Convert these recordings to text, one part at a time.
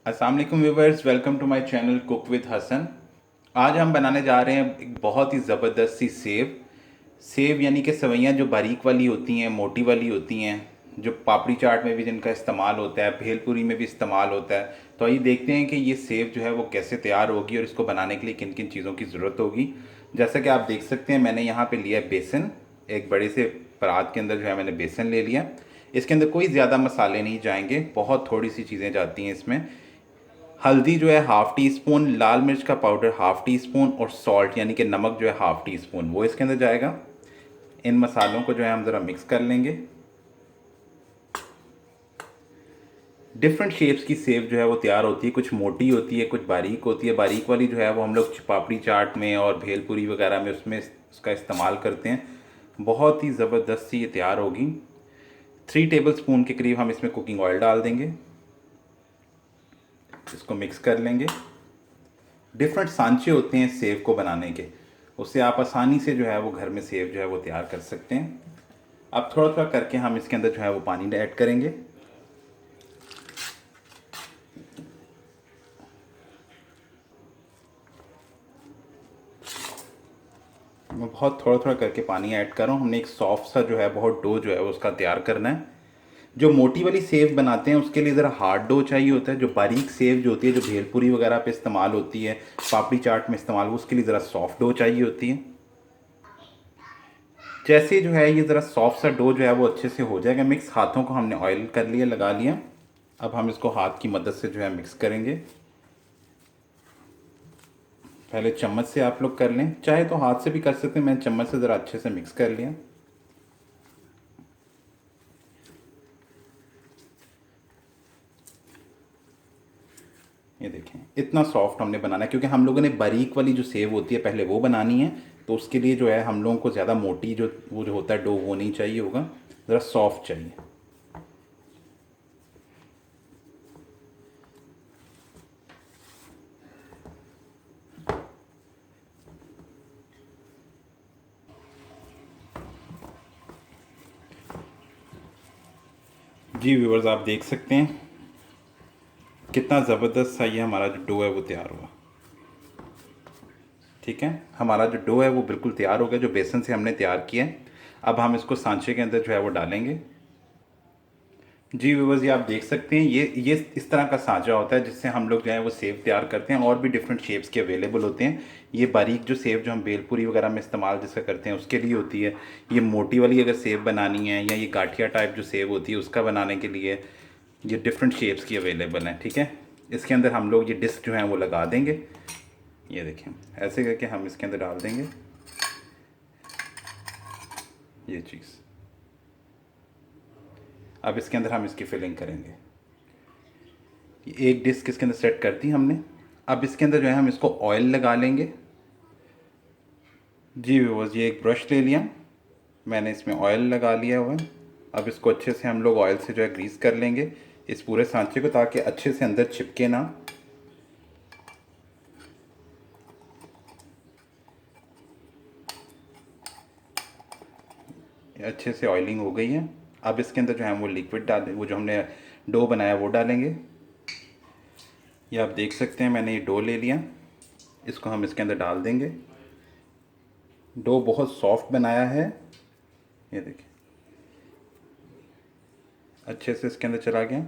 अस्सलाम वालेकुम viewers, welcome to my channel cook with Hasan. आज हम बनाने जा रहे हैं एक बहुत ही ज़बरदस्त सी सेव। सेव यानी कि सेवइयाँ जो बारीक वाली होती हैं, मोटी वाली होती हैं, जो पापड़ी चाट में भी जिनका इस्तेमाल होता है, भेलपूरी में भी इस्तेमाल होता है। तो आइए देखते हैं कि ये सेव जो है वो कैसे तैयार होगी और इसको बनाने के लिए किन किन चीज़ों की ज़रूरत होगी। जैसा कि आप देख सकते हैं, मैंने यहाँ पे लिया है बेसन। एक बड़े से परात के अंदर जो है मैंने बेसन ले लिया। इसके अंदर कोई ज़्यादा मसाले नहीं जाएंगे, बहुत थोड़ी सी चीज़ें जाती हैं इसमें। हल्दी जो है हाफ़ टी स्पून, लाल मिर्च का पाउडर हाफ़ टी स्पून और सॉल्ट यानी कि नमक जो है हाफ़ टी स्पून वो इसके अंदर जाएगा। इन मसालों को जो है हम ज़रा मिक्स कर लेंगे। डिफरेंट शेप्स की सेव जो है वो तैयार होती है, कुछ मोटी होती है, कुछ बारीक होती है। बारीक वाली जो है वो हम लोग पापड़ी चाट में और भेलपूरी वगैरह में उसमें उसका इस्तेमाल करते हैं। बहुत ही ज़बरदस्त सी ये तैयार होगी। 3 टेबल स्पून के करीब हम इसमें कुकिंग ऑयल डाल देंगे। इसको मिक्स कर लेंगे। डिफरेंट सांचे होते हैं सेव को बनाने के, उससे आप आसानी से जो है वो घर में सेव जो है वो तैयार कर सकते हैं। अब थोड़ा थोड़ा करके हम इसके अंदर जो है वो पानी ऐड करेंगे। मैं बहुत थोड़ा थोड़ा करके पानी ऐड कर रहा हूँ। हमने एक सॉफ्ट सा जो है बहुत डो जो है वो उसका तैयार करना है। जो मोटी वाली सेव बनाते हैं उसके लिए ज़रा हार्ड डो चाहिए होता है। जो बारीक सेव जो होती है, जो भेलपूरी वगैरह पे इस्तेमाल होती है, पापड़ी चाट में इस्तेमाल, उसके लिए ज़रा सॉफ्ट डो चाहिए होती है। जैसे जो है ये ज़रा सॉफ्ट सा डो जो है वो अच्छे से हो जाएगा मिक्स, हाथों को हमने ऑयल कर लिया, लगा लिया। अब हम इसको हाथ की मदद से जो है मिक्स करेंगे। पहले चम्मच से आप लोग कर लें, चाहे तो हाथ से भी कर सकते हैं। मैंने चम्मच से ज़रा अच्छे से मिक्स कर लिया। ये देखें, इतना सॉफ्ट हमने बनाना है क्योंकि हम लोगों ने बारीक वाली जो सेव होती है पहले वो बनानी है। तो उसके लिए जो है हम लोगों को ज़्यादा मोटी जो वो जो होता है डो वो नहीं चाहिए होगा, ज़रा सॉफ्ट चाहिए। जी व्यूवर्स, आप देख सकते हैं कितना ज़बरदस्त सा ये हमारा जो डो है वो तैयार हुआ। ठीक है, हमारा जो डो है वो बिल्कुल तैयार हो गया, जो बेसन से हमने तैयार किया है। अब हम इसको सांचे के अंदर जो है वो डालेंगे। जी व्यूवर्स, ये आप देख सकते हैं, ये इस तरह का सांचा होता है जिससे हम लोग जो है वो सेव तैयार करते हैं। और भी डिफरेंट शेप्स के अवेलेबल होते हैं। ये बारीक जो सेव जो हम बेलपूरी वगैरह में इस्तेमाल जिसका करते हैं उसके लिए होती है। ये मोटी वाली अगर सेव बनानी है, या ये गाठिया टाइप जो सेव होती है उसका बनाने के लिए ये डिफरेंट शेप्स की अवेलेबल हैं। ठीक है, इसके अंदर हम लोग ये डिस्क जो है वो लगा देंगे। ये देखें, ऐसे करके हम इसके अंदर डाल देंगे ये चीज़। अब इसके अंदर हम इसकी फिलिंग करेंगे। एक डिस्क इसके अंदर सेट कर दी हमने। अब इसके अंदर जो है हम इसको ऑयल लगा लेंगे। जी व्यूअर्स, ये एक ब्रश ले लिया, मैंने इसमें ऑयल लगा लिया हुआ है। अब इसको अच्छे से हम लोग ऑयल से जो है ग्रीस कर लेंगे इस पूरे सांचे को, ताकि अच्छे से अंदर चिपके ना। अच्छे से ऑयलिंग हो गई है। अब इसके अंदर जो है वो लिक्विड डाल, वो जो हमने डो बनाया वो डालेंगे। ये आप देख सकते हैं, मैंने ये डो ले लिया, इसको हम इसके अंदर डाल देंगे। डो बहुत सॉफ्ट बनाया है, ये देखिए अच्छे से इसके अंदर चला गया।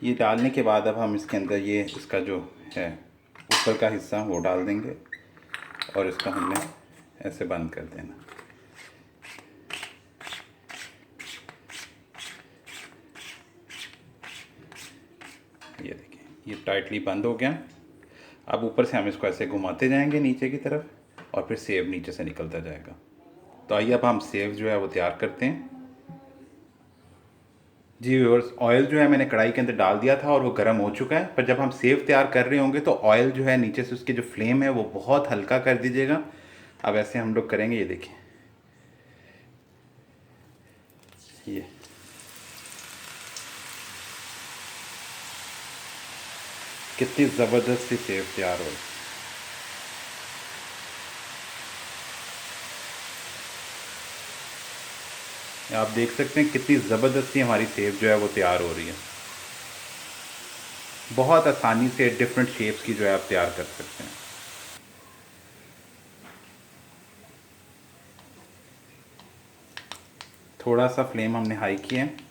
ये डालने के बाद अब हम इसके अंदर ये इसका जो है ऊपर का हिस्सा वो डाल देंगे और इसको हमने ऐसे बंद कर देना। ये देखिए, ये टाइटली बंद हो गया। अब ऊपर से हम इसको ऐसे घुमाते जाएंगे नीचे की तरफ और फिर सेव नीचे से निकलता जाएगा। तो आइए अब हम सेव जो है वो तैयार करते हैं। जी व्यूअर्स, ऑयल जो है मैंने कढ़ाई के अंदर डाल दिया था और वो गर्म हो चुका है। पर जब हम सेव तैयार कर रहे होंगे तो ऑयल जो है नीचे से उसकी जो फ्लेम है वो बहुत हल्का कर दीजिएगा। अब ऐसे हम लोग करेंगे, ये देखिए, ये कितनी ज़बरदस्त सी सेव तैयार हो। आप देख सकते हैं कितनी ज़बरदस्ती हमारी सेव जो है वो तैयार हो रही है। बहुत आसानी से डिफरेंट शेप्स की जो है आप तैयार कर सकते हैं। थोड़ा सा फ्लेम हमने हाई किया है।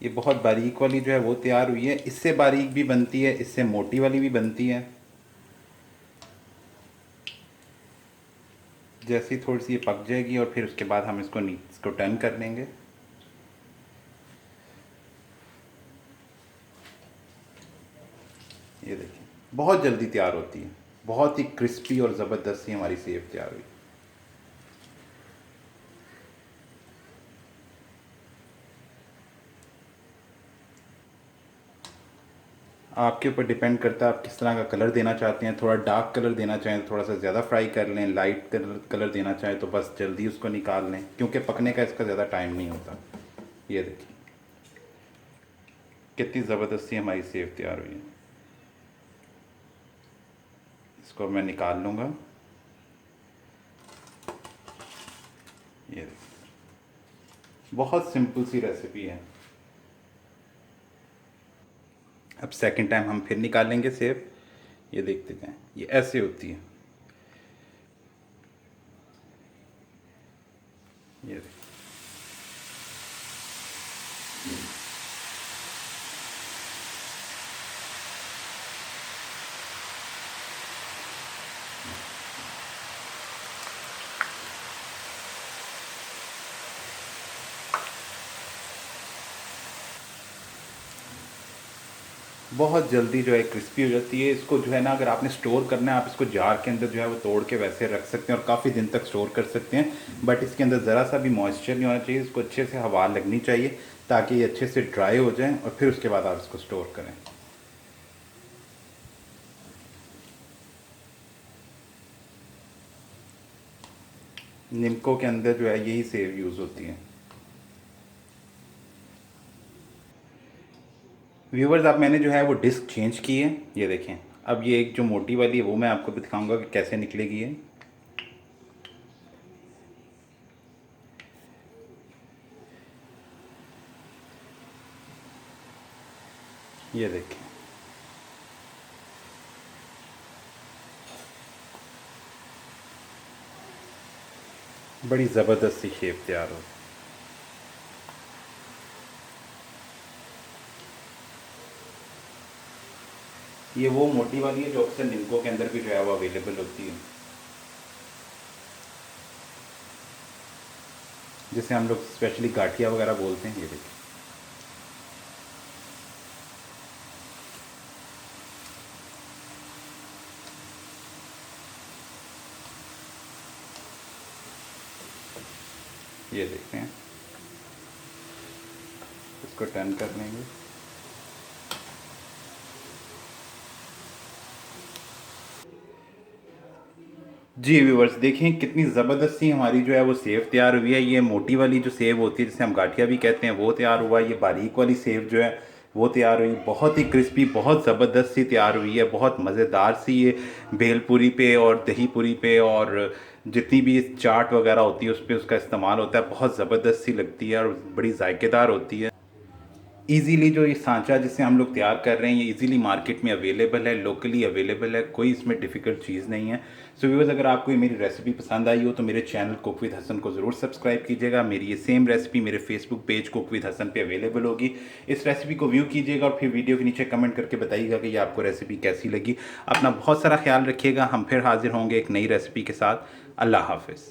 ये बहुत बारीक वाली जो है वो तैयार हुई है। इससे बारीक भी बनती है, इससे मोटी वाली भी बनती है। जैसे ही थोड़ी सी ये पक जाएगी और फिर उसके बाद हम इसको टर्न कर लेंगे। ये देखिए बहुत जल्दी तैयार होती है, बहुत ही क्रिस्पी और ज़बरदस्त सी हमारी सेव तैयार हुई। आपके ऊपर डिपेंड करता है आप किस तरह का कलर देना चाहते हैं। थोड़ा डार्क कलर देना चाहें तो थोड़ा सा ज़्यादा फ्राई कर लें, लाइट कलर देना चाहें तो बस जल्दी उसको निकाल लें, क्योंकि पकने का इसका ज़्यादा टाइम नहीं होता। ये देखिए कितनी ज़बरदस्ती हमारी सेव तैयार हुई है। इसको मैं निकाल लूँगा। ये देखिए बहुत सिंपल सी रेसिपी है। अब सेकंड टाइम हम फिर निकालेंगे सेव। ये देखते जाएं, ये ऐसे होती है। ये देखिए बहुत जल्दी जो है क्रिस्पी हो जाती है। इसको जो है ना, अगर आपने स्टोर करना है आप इसको जार के अंदर जो है वो तोड़ के वैसे रख सकते हैं और काफ़ी दिन तक स्टोर कर सकते हैं। बट इसके अंदर ज़रा सा भी मॉइस्चर नहीं होना चाहिए, इसको अच्छे से हवा लगनी चाहिए ताकि ये अच्छे से ड्राई हो जाए और फिर उसके बाद आप इसको स्टोर करें। निम्को के अंदर जो है यही सेव यूज़ होती है। व्यूवर्स, अब मैंने जो है वो डिस्क चेंज की है। ये देखें, अब ये एक जो मोटी वाली है वो मैं आपको भी दिखाऊंगा कि कैसे निकलेगी ये। ये देखें बड़ी ज़बरदस्त सी शेप तैयार हो। ये वो मोटी वाली है जो अक्सर निम्को के अंदर भी जो है वो अवेलेबल होती है, जिसे हम लोग स्पेशली गाठिया वगैरह बोलते हैं। ये देखिए ये देखते हैं, इसको टर्न कर लेंगे। जी व्यूवर्स, देखें कितनी ज़बरदस्ती हमारी जो है वो सेव तैयार हुई है। ये मोटी वाली जो सेव होती है जिसे हम गाठिया भी कहते हैं वो तैयार हुआ। ये बारीक वाली सेव जो है वो तैयार हुई। बहुत ही क्रिस्पी, बहुत ज़बरदस्त सी तैयार हुई है, बहुत मज़ेदार सी। ये भेलपूरी पे और दही पूरी पे और जितनी भी चाट वगैरह होती है उस पर उसका इस्तेमाल होता है। बहुत ज़बरदस्त सी लगती है और बड़ी जायकेदार होती है। इजीली जो ये सांचा जिसे हम लोग तैयार कर रहे हैं ये इजीली मार्केट में अवेलेबल है, लोकली अवेलेबल है, कोई इसमें डिफ़िकल्ट चीज़ नहीं है। सो व्यूअर्स, अगर आपको ये मेरी रेसिपी पसंद आई हो तो मेरे चैनल कुक विद हसन को ज़रूर सब्सक्राइब कीजिएगा। मेरी ये सेम रेसिपी मेरे Facebook page cook with Hasan पे अवेलेबल होगी। इस रेसिपी को व्यू कीजिएगा और फिर वीडियो के नीचे कमेंट करके बताइएगा कि ये आपको रेसिपी कैसी लगी। अपना बहुत सारा ख्याल रखिएगा। हम फिर हाजिर होंगे एक नई रेसिपी के साथ। अल्लाह हाफिज़।